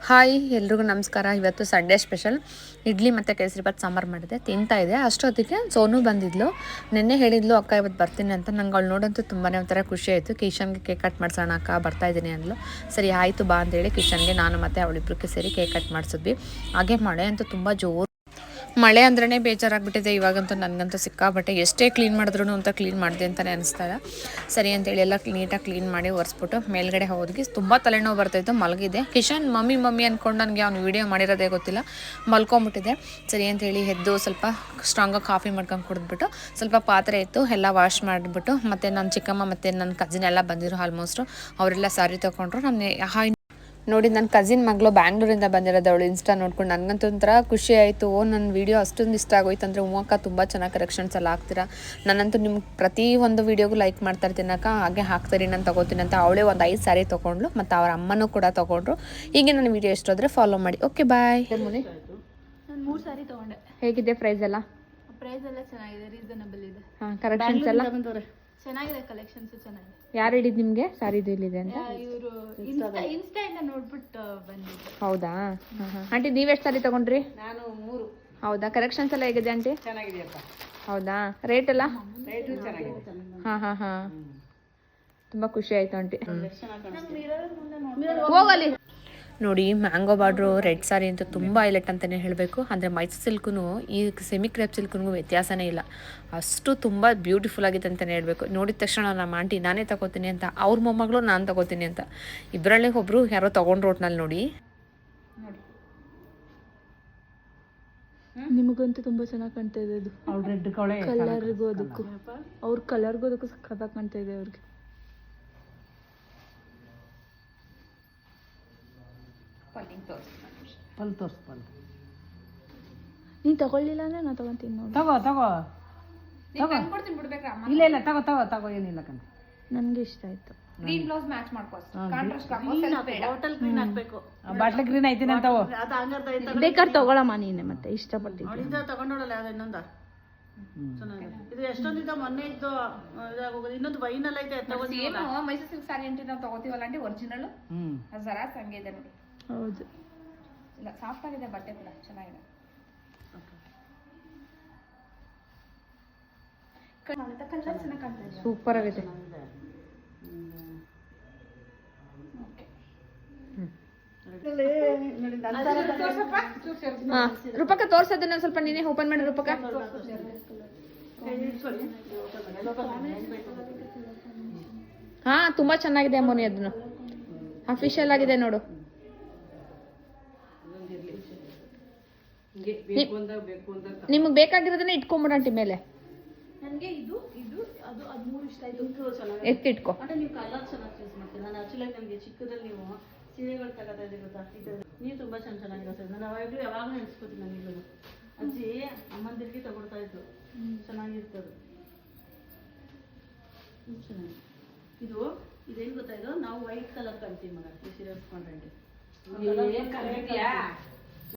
Hi ಎಲ್ರಿಗೂ ನಮಸ್ಕಾರ. ಇವತ್ತು ಸಂಡೇ ಸ್ಪೆಷಲ್ ಇಡ್ಲಿ ಮತ್ತು ಕೇಸರಿಬಾತ್ ಸಾಂಬಾರು ಮಾಡಿದೆ, ತಿಂತಾ ಇದೆ. ಅಷ್ಟೊತ್ತಿಗೆ ಸೋನು ಬಂದಿದ್ಲು. ನಿನ್ನೆ ಹೇಳಿದ್ಲು ಅಕ್ಕ ಇವತ್ತು ಬರ್ತೀನಿ ಅಂತ. ನಂಗೆ ಅವಳು ನೋಡಂತೂ ತುಂಬಾ ಒಂಥರ ಖುಷಿ ಆಯಿತು. ಕಿಶನ್ಗೆ ಕೇಕ್ ಕಟ್ ಮಾಡ್ಸೋಣ ಅಕ್ಕ, ಬರ್ತಾಯಿದ್ದೀನಿ ಅಂದ್ಲು. ಸರಿ ಆಯಿತು ಬಾ ಅಂತೇಳಿ ಕಿಶನ್ಗೆ ನಾನು ಮತ್ತು ಅವಳಿಬ್ಬರಿಗೆ ಸೇರಿ ಕೇಕ್ ಕಟ್ ಮಾಡಿಸಿದ್ವಿ. ಹಾಗೆ ಮಳೆ ಅಂತೂ ತುಂಬ ಜೋರು. ಮಳೆ ಅಂದ್ರೇ ಬೇಜಾರಾಗ್ಬಿಟ್ಟಿದೆ ಇವಾಗಂತೂ. ನನಗಂತೂ ಸಿಕ್ಕಾಬಟ್ಟೆ ಎಷ್ಟೇ ಕ್ಲೀನ್ ಮಾಡಿದ್ರು ಅಂತ ಕ್ಲೀನ್ ಮಾಡಿದೆ ಅಂತಲೇ ಅನಿಸ್ತಾಯಿಲ್ಲ. ಸರಿ ಅಂತೇಳಿ ಎಲ್ಲ ನೀಟಾಗಿ ಕ್ಲೀನ್ ಮಾಡಿ ಒರೆಸ್ಬಿಟ್ಟು ಮೇಲ್ಗಡೆ ಹೋದ್ವಿ. ತುಂಬ ತಲೆನೋವು ಬರ್ತಾಯಿತ್ತು, ಮಲಗಿದೆ. ಕಿಶನ್ ಮಮ್ಮಿ ಅಂದ್ಕೊಂಡು ನನಗೆ ಅವ್ನು ವೀಡಿಯೋ ಮಾಡಿರೋದೇ ಗೊತ್ತಿಲ್ಲ, ಮಲ್ಕೊಂಬಿಟ್ಟಿದೆ. ಸರಿ ಅಂತೇಳಿ ಎದ್ದು ಸ್ವಲ್ಪ ಸ್ಟ್ರಾಂಗಾಗಿ ಕಾಫಿ ಮಾಡ್ಕೊಂಡು ಕುಡಿದ್ಬಿಟ್ಟು ಸ್ವಲ್ಪ ಪಾತ್ರೆ ಇತ್ತು ಎಲ್ಲ ವಾಶ್ ಮಾಡಿಬಿಟ್ಟು, ಮತ್ತು ನನ್ನ ಚಿಕ್ಕಮ್ಮ ಮತ್ತು ನನ್ನ ಕಸಿನ್ ಎಲ್ಲ ಬಂದಿದ್ರು. ಆಲ್ಮೋಸ್ಟು ಅವರೆಲ್ಲ ಸಾರಿ ತೊಗೊಂಡ್ರು. ನಾನು ನೋಡಿ, ನನ್ನ ಕಸಿನ್ ಮಗಳು ಬ್ಯಾಂಗ್ಳೂರಿಂದ ಬಂದಿರೋದು. ಅವಳು ಇನ್ಸ್ಟಾ ನೋಡ್ಕೊಂಡು ನನಗಂತೂ ಒಂಥರ ಖುಷಿ ಆಯಿತು. ನನ್ನ ವೀಡಿಯೋ ಅಷ್ಟೊಂದು ಇಷ್ಟ ಆಗೋಯ್ತು ಅಂದರೆ, ಅಕ್ಕ ತುಂಬ ಚೆನ್ನಾಗಿ ಕರೆಕ್ಷನ್ಸ್ ಎಲ್ಲ ಹಾಕ್ತೀರಾ, ನಾನಂತೂ ನಿಮ್ಗೆ ಪ್ರತಿ ಒಂದು ವೀಡಿಯೋಗೂ ಲೈಕ್ ಮಾಡ್ತಾ ಇರ್ತೀನಿ ಅಕ್ಕ, ಹಾಗೆ ಹಾಕ್ತೀರಿ ನಾನು ತೊಗೋತೀನಿ ಅಂತ. ಅವಳೇ ಒಂದು 5 ಸ್ಯಾರಿ ತೊಗೊಂಡ್ಳು, ಮತ್ತು ಅವ್ರ ಅಮ್ಮನೂ ಕೂಡ ತೊಗೊಂಡ್ರು. ಹೀಗೆ ನನ್ನ ವೀಡಿಯೋ ಇಷ್ಟ ಆದರೆ ಫಾಲೋ ಮಾಡಿ. Okay bye. ನಾನು 3 ಸ್ಯಾರಿ ತೊಗೊಂಡೆ. ಹೇಗಿದೆ ಪ್ರೈಸ್ ಎಲ್ಲ? ಪ್ರೈಸ್ ಎಲ್ಲ ಚೆನ್ನಾಗಿದೆ, ರೀಸನಬಲ್ ಇದೆ. ಹಾಂ, ಕರೆಕ್ಷನ್ಸ್ ಎಲ್ಲ ಚೆನ್ನಾಗಿದೆ, ಕಲೆಕ್ಷನ್ಸ್ ಚೆನ್ನಾಗಿದೆ. ಯಾರು ಹೇಳಿದ್ದು ನಿಮಗೆ ಸ್ಯಾರಿದು ಇಲ್ಲಿದೆ ಅಂತ? ಇವರು ಇನ್ಸ್ಟಾ ಇಂದ ನೋಡ್ಬಿಟ್ಟು ಬಂದಿದ್ದು. ಹೌದಾ? ಆಂಟಿ ನೀವೆಷ್ಟು ಸ್ಯಾರಿ ತೊಗೊಂಡ್ರಿ? ನಾನು 3. ಹೌದಾ? ಕರೆಕ್ಷನ್ಸ್ ಎಲ್ಲ ಹೇಗಿದೆ ಆಂಟಿ? ಚೆನ್ನಾಗಿದೆಯಪ್ಪ. ಹೌದಾ? ರೇಟ್ ಎಲ್ಲ? ರೇಟು ಚೆನ್ನಾಗಿದೆ. ಹಾಂ ತುಂಬ ಖುಷಿ ಆಯಿತು ಆಂಟಿ. ಮಿರರ್ ಹೋಗಲಿ. ನೋಡಿ, ಮ್ಯಾಂಗೋ ಬಾರ್ಡ್ರು ರೆಡ್ ಸ್ಯಾರಿ ಅಂತೂ ತುಂಬ ಹೈಲೈಟ್ ಅಂತಲೇ ಹೇಳಬೇಕು. ಅಂದರೆ ಮೈಸೂರು ಸಿಲ್ಕೂ ಈ ಸೆಮಿ ಕ್ರೇಪ್ ಸಿಲ್ಕ್ಗೂ ವ್ಯತ್ಯಾಸನೇ ಇಲ್ಲ, ಅಷ್ಟು ತುಂಬ ಬ್ಯೂಟಿಫುಲ್ ಆಗಿದೆ ಅಂತಲೇ ಹೇಳಬೇಕು. ನೋಡಿದ ತಕ್ಷಣ ನಮ್ಮ ಆಂಟಿ ನಾನೇ ತಗೋತೀನಿ ಅಂತ, ಅವ್ರ ಮೊಮ್ಮಗಳು ನಾನು ತಗೋತೀನಿ ಅಂತ, ಇಬ್ಬರಲ್ಲಿ ಒಬ್ಬರು ಯಾರೋ ತೊಗೊಂಡ್ರು ಒಟ್ನಲ್ಲಿ. ನೋಡಿ ನಿಮಗಂತೂ ತುಂಬ ಚೆನ್ನಾಗಿ ಕಾಣ್ತಾ ಇದೆ ಅದು. ಅವ್ಳು ರೆಡ್ ಕವಳೆ ಕಲರ್ಗೂ ಅದಕ್ಕೂ, ಅವ್ರ ಕಲರ್ಗೂ ಅದಕ್ಕೂ ಸಖತ್ತಾಗಿ ಕಾಣ್ತಾ ಇದೆ ಅವ್ರಿಗೆ. ಪಲ್ ತೋರಿಸ್ಬಲ್ಲ. ನೀನು ತಗೊಳ್ಳಿಲ್ಲ ಅಂದರೆ ನಾನು ತಗೊತೀನಿ ನೋಡಿ. ತಗೋ ಇಲ್ಲ ತಗೋ ಏನಿಲ್ಲ ಕಣ. ನನಗೆ ಇಷ್ಟ ಆಯ್ತು. ಗ್ರೀನ್ ಬ್ಲೌಸ್ ಮ್ಯಾಚ್ ಮಾಡ್ಕೋ, ಬಾಟಲ್ ಗ್ರೀನ್ ಹಾಕ್ಬೇಕು. ಬಾಟ್ಲಿ ಗ್ರೀನ್ ಐತಿನ ತಗೋ. ಬೇಕಾದ್ರೆ ತಗೊಳಮ್ಮ ನೀನೆ, ಮತ್ತೆ ಇಷ್ಟಪಟ್ಟಿದ್ದೆ ತಗೊಂಡೋಳಲ್ಲ ಅದು ಇನ್ನೊಂದು ಚೆನ್ನಾಗಿದೆ. ಇದು ಎಷ್ಟೊಂದಿದ್ದ ಮೊನ್ನೆ ಇದ್ದು ಇದಾಗೋದು. ಇನ್ನೊಂದು ವೈನಲ್ಲ ಐತೆ ಮೈಸೂರು ಸಿಲ್ಕ್ ಸ್ಯಾರಿ ಅಂಟಿ ನಾವು ತಗೋತೀವಲ್ಲ ಆಂಟಿ, ಒರಿಜಿನಲ್ ಜರಾಸ್ ಹಂಗೆ ಇದೆ ನೋಡಿ. ಹೌದು, ಇಲ್ಲ ಸಾಫ್ಟ್ ಆಗಿದೆ, ಬಟ್ಟೆ ಕೂಡ ಚೆನ್ನಾಗಿದೆ. ಸೂಪರ್ ಆಗಿದೆ. ರೂಪಕ ತೋರ್ಸೋದನ್ನ ಸ್ವಲ್ಪ ನೀನೇ ಓಪನ್ ಮಾಡಿ ರೂಪಕ. ಹಾ, ತುಂಬಾ ಚೆನ್ನಾಗಿದೆ ಅಮ್ಮೋನಿ, ಅದನ್ನು ಅಫಿಷಿಯಲ್ ಆಗಿದೆ ನೋಡು. ನಿಮಗೆ ಬೇಕಾಗಿರೋದನ್ನ ಇಟ್ಕೊಂಬಿಡಂಟಿ ಮೇಲೆ. ನನಗೆ ಇದು ಅದು 3 ಇಷ್ಟ ಆಯ್ತು. ಎತ್ತಿಟ್ಕೊ. ಅಂದ್ರೆ ನೀವು ಕಲರ್ ಚೆನ್ನಾಗಿ ಚೂಸ್ ಮಾಡ್ತೀವಿ. ನಾನು ಆಕ್ಚುಲಿ ನನಗೆ ಚಿಕ್ಕದಲ್ಲಿ ನೀವು ಸೀರೆಗಳು ತಗೋತಾ ಇದ್ದೀವಿ ಗೊತ್ತಾ, ನೀವು ತುಂಬ ಚೆನ್ನಾಗಿರೋ ಸರ್. ನಾನು ಯಾವಾಗಲೂ ನೆನೆಸ್ಕೊತೀನಿ. ನನಗೆ ಅಜ್ಜಿ ಅಮ್ಮಂದಿರಿಗೆ ತಗೊಳ್ತಾ ಇದ್ರು, ಚೆನ್ನಾಗಿರ್ತದೆ. ಚೆನ್ನಾಗಿ ಇದೇನು ಗೊತ್ತಾ, ಇದು ನಾವು ವೈಟ್ ಕಲರ್ ಕಲ್ತೀವಿ ಮಗ, ಈ ಸೀರೆ ಉಟ್ಕೊಂಡ್ರೆ